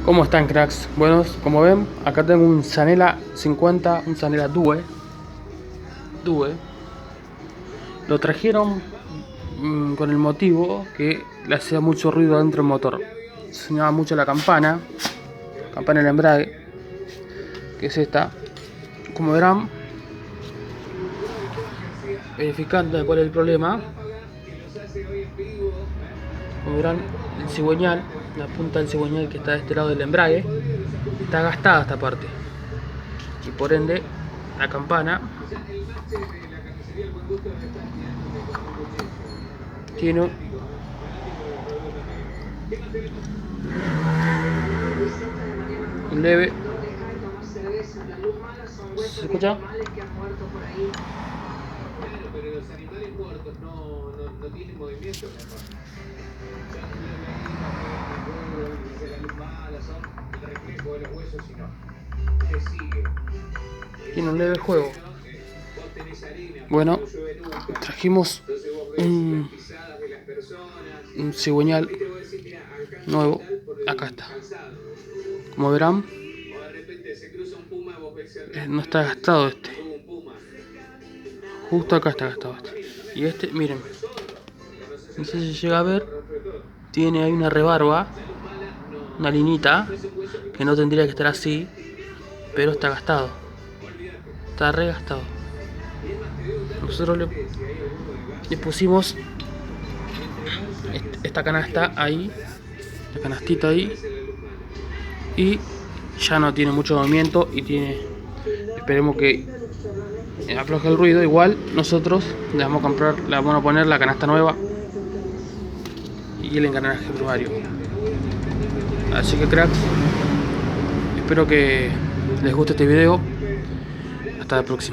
¿Cómo están, cracks? Bueno, como ven, acá tengo un Zanela 50, un Zanela Due. Lo trajeron con el motivo que le hacía mucho ruido dentro del motor. Sonaba mucho la campana del embrague, que es esta. Como verán, verificando cuál es el problema, como verán, el cigüeñal, la punta del cigüeñal que está de este lado del embrague, está gastada esta parte. Y por ende, la campana tiene un leve. ¿Se escucha? Pero los animales muertos no tienen movimiento. Tiene un leve juego. Bueno, trajimos un cigüeñal nuevo. Acá está. Como verán, no está gastado este. Justo acá está gastado este. Y este, miren, no sé si llega a ver, tiene ahí una rebarba, una linita, que no tendría que estar así, pero está gastado. Está regastado. Nosotros le pusimos esta canasta ahí, la canastita ahí, y ya no tiene mucho movimiento y tiene, esperemos que afloje el ruido. Igual nosotros le vamos a poner la canasta nueva y el engranaje primario. Así que, cracks, espero que les guste este video. Hasta la próxima.